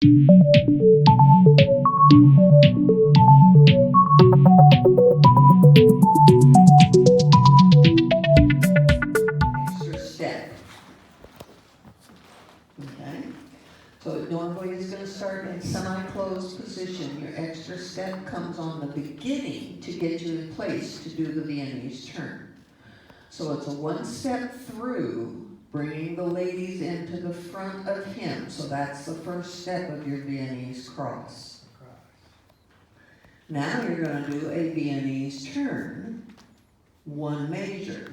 Extra step. Okay? So it normally is going to start in semi-closed position. Your extra step comes on the beginning to get you in place to do the Viennese turn. So it's a one step through, bringing the ladies into the front of him. So that's the first step of your Viennese cross. Now you're going to do a Viennese turn, one measure.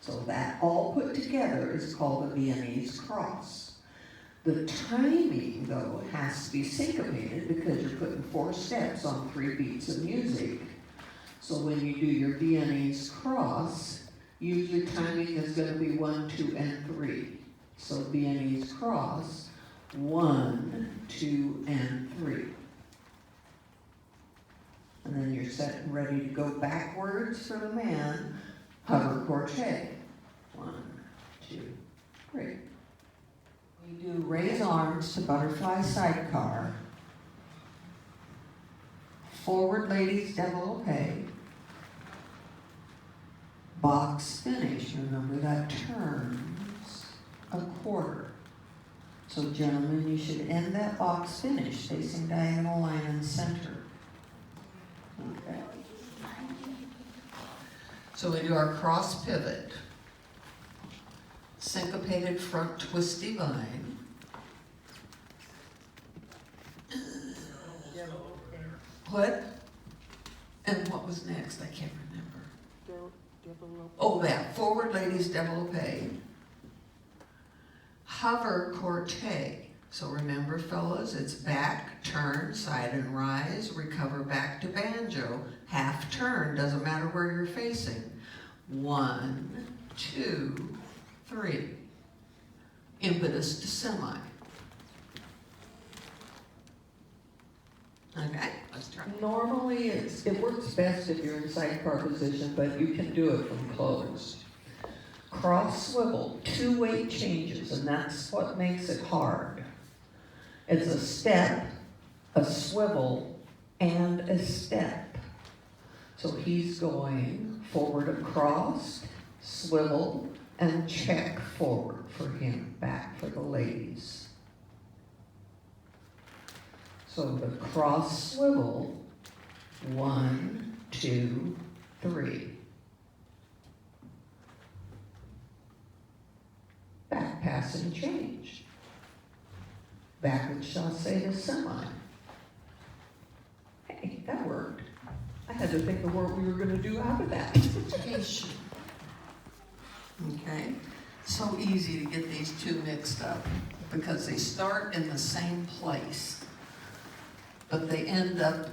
So that all put together is called a Viennese cross. The timing, though, has to be syncopated because you're putting 4 steps on 3 beats of music. So when you do your Viennese cross, usually timing is going to be 1, 2, and 3. So Viennese cross, 1, 2, and 3. And then you're set and ready to go backwards for the man. Hover cortege. 1, 2, 3. We do raise arms to butterfly sidecar. Forward ladies développé. Box finish. Remember that turns a quarter. So gentlemen, you should end that box finish facing diagonal line in center. Okay. So we do our cross pivot, syncopated front twisty vine, what? And what was next? I can't remember. Oh, that forward ladies développé, hover cortege. So remember, fellas, it's back, turn, side and rise, recover back to banjo, half turn, doesn't matter where you're facing. 1, 2, 3. Impetus to semi. Okay, let's try. Normally, it works best if you're in sidecar position, but you can do it from closed. Cross swivel, 2-way changes, and that's what makes it hard. It's a step, a swivel, and a step. So he's going forward across, swivel, and check forward for him, back for the ladies. So the cross swivel, 1, 2, 3. Back pass and change. Backward chasse to semi. Hey, that worked. I had to think of what we were going to do out of that. Okay, so easy to get these two mixed up because they start in the same place, but they end up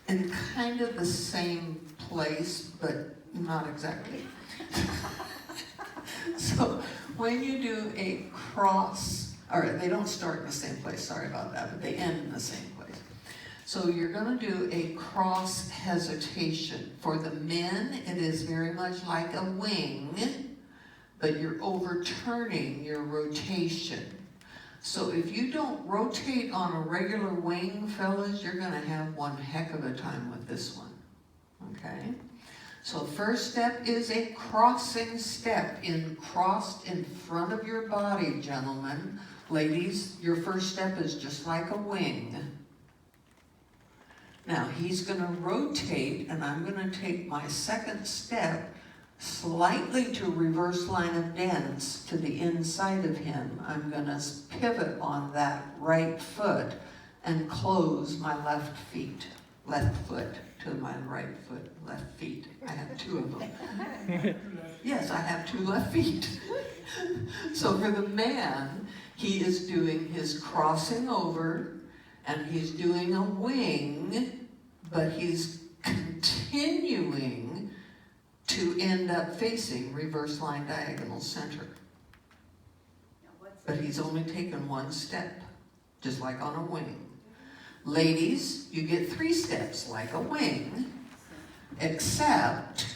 in kind of the same place, but not exactly. So when you do a cross, or they don't start in the same place, sorry about that, but they end in the same place. So you're going to do a cross hesitation. For the men, it is very much like a wing, but you're overturning your rotation. So if you don't rotate on a regular wing, fellas, you're going to have one heck of a time with this one. Okay? So first step is a crossing step, crossed in front of your body, gentlemen. Ladies, your first step is just like a wing. Now he's going to rotate, and I'm going to take my second step slightly to reverse line of dance to the inside of him. I'm going to pivot on that right foot and close my left foot to my right foot, left feet. I have 2 of them. Yes, I have 2 left feet. So for the man, he is doing his crossing over, and he's doing a wing, but he's continuing to end up facing reverse line diagonal center. But he's only taken 1 step, just like on a wing. Ladies, you get 3 steps like a wing, except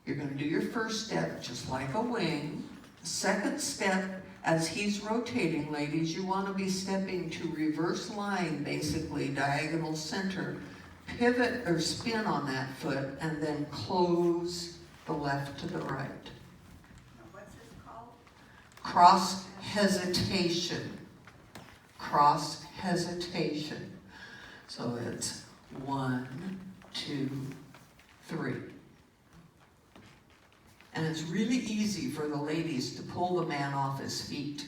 you're going to do your first step just like a wing. Second step, as he's rotating, ladies, you want to be stepping to reverse line, basically diagonal center, pivot or spin on that foot, and then close the left to the right. What's this called? Cross hesitation. Cross hesitation. So it's 1, 2, 3. And it's really easy for the ladies to pull the man off his feet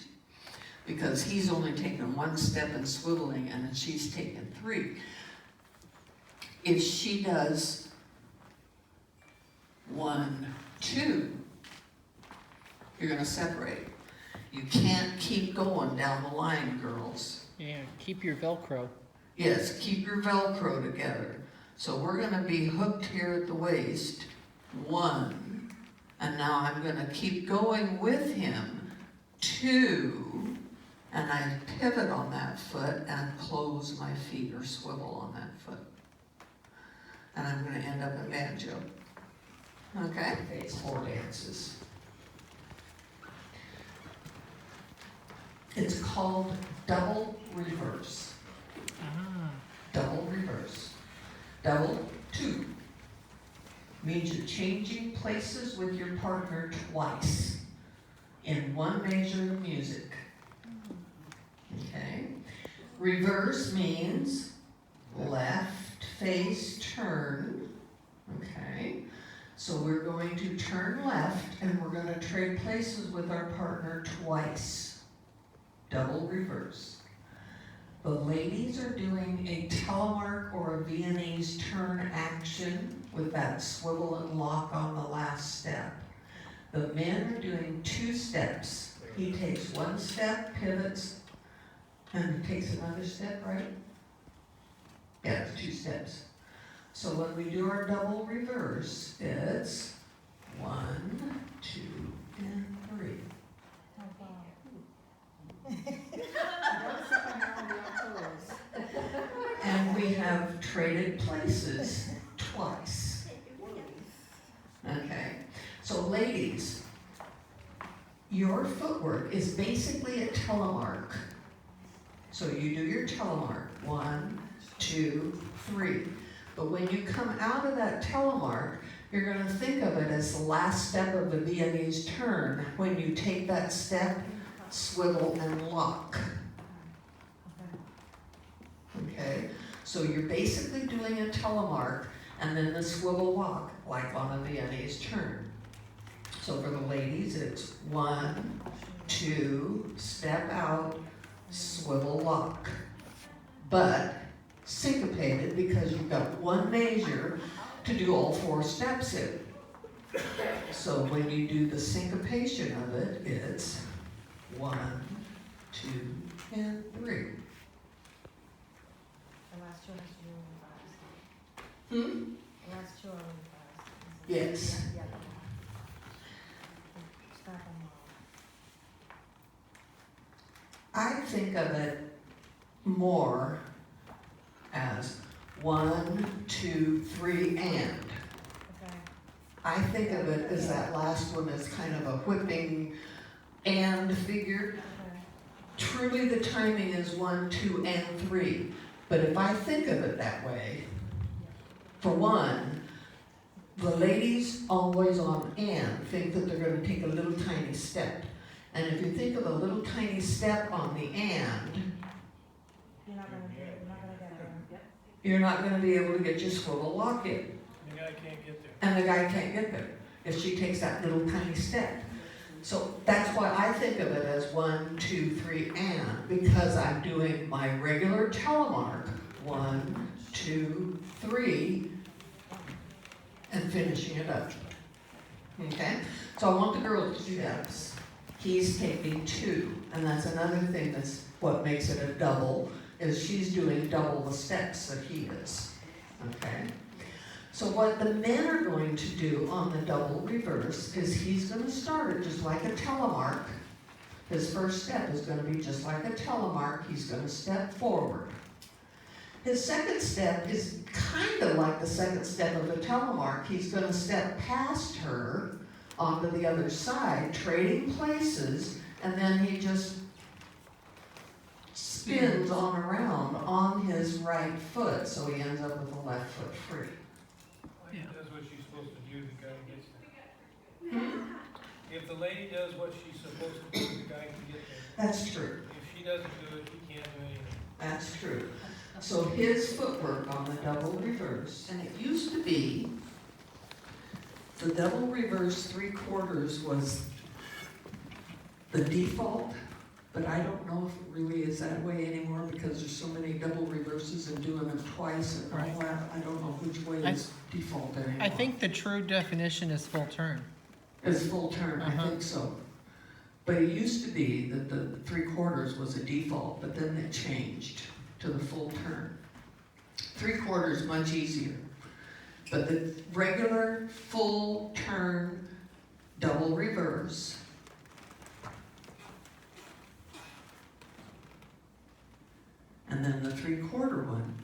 because he's only taken 1 step and swiveling, and then she's taken 3. If she does 1, 2, you're going to separate. You can't keep going down the line, girls. Yeah, keep your Velcro. Yes, keep your Velcro together. So we're going to be hooked here at the waist. 1, and now I'm going to keep going with him. 2, and I pivot on that foot and close my feet or swivel on that foot. And I'm going to end up in banjo. Okay? It's 4 dances. It's called double reverse. Double reverse. Double 2 means you're changing places with your partner twice in 1 measure of music. Okay? Reverse means left face turn. Okay? So we're going to turn left and we're going to trade places with our partner twice. Double reverse. The ladies are doing a telemark or a Viennese turn action with that swivel and lock on the last step. The men are doing 2 steps. He takes 1 step, pivots, and takes another step, right? Yeah, it's 2 steps. So when we do our double reverse, it's 1, 2, and 3. And we have traded places twice. Okay, so ladies, your footwork is basically a telemark. So you do your telemark, 1, 2, 3. But when you come out of that telemark, you're going to think of it as the last step of the Viennese turn. When you take that step, swivel and lock. Okay, so you're basically doing a telemark and then the swivel lock, like on a Viennese turn. So for the ladies, it's 1, 2, step out, swivel lock. But syncopated because you've got 1 measure to do all 4 steps in. So when you do the syncopation of it, it's 1, 2, and 3. The last 2 has to do fast. Hmm? The last 2 are really fast. Yes. Yeah. Start them all. I think of it more as 1, 2, 3, and. Okay. I think of it as that last one as kind of a whipping and figure. Okay. Truly the timing is 1, 2, and 3. But if I think of it that way, for one, the ladies always on and think that they're going to take a little tiny step. And if you think of a little tiny step on the and, You're not gonna do it. You're not gonna get it. you're not going to be able to get your swivel lock in. The guy can't get there. And the guy can't get there if she takes that little tiny step. So that's why I think of it as 1, 2, 3, and, because I'm doing my regular telemark, 1, 2, 3, and finishing it up. Okay? So I want the girls to do that. He's taking 2, and that's another thing that's what makes it a double, is she's doing double the steps that he is. Okay? So what the men are going to do on the double reverse is he's going to start it just like a telemark. His first step is going to be just like a telemark. He's going to step forward. His second step is kind of like the second step of a telemark. He's going to step past her onto the other side, trading places, and then he just spins on around on his right foot, so he ends up with a left foot free. Lady does what she's supposed to do, the guy gets there. If the lady does what she's supposed to do, the guy can get there. That's true. If she doesn't do it, he can't do anything. That's true. So his footwork on the double reverse, and it used to be, the double reverse 3/4 was the default, but I don't know if it really is that way anymore because there's so many double reverses and doing them twice and all Right. that. I don't know which way I- is default anymore. I think the true definition is full turn. It's full turn, I think so. But it used to be that the 3/4 was a default, but then it changed to the full turn. 3/4 much easier. But the regular full turn double reverse and then the 3/4 one.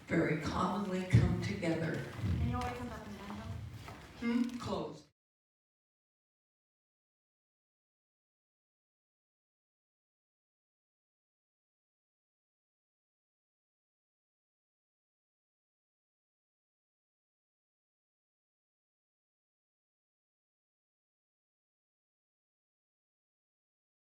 Very commonly come together. And you always end up in Denver? Close.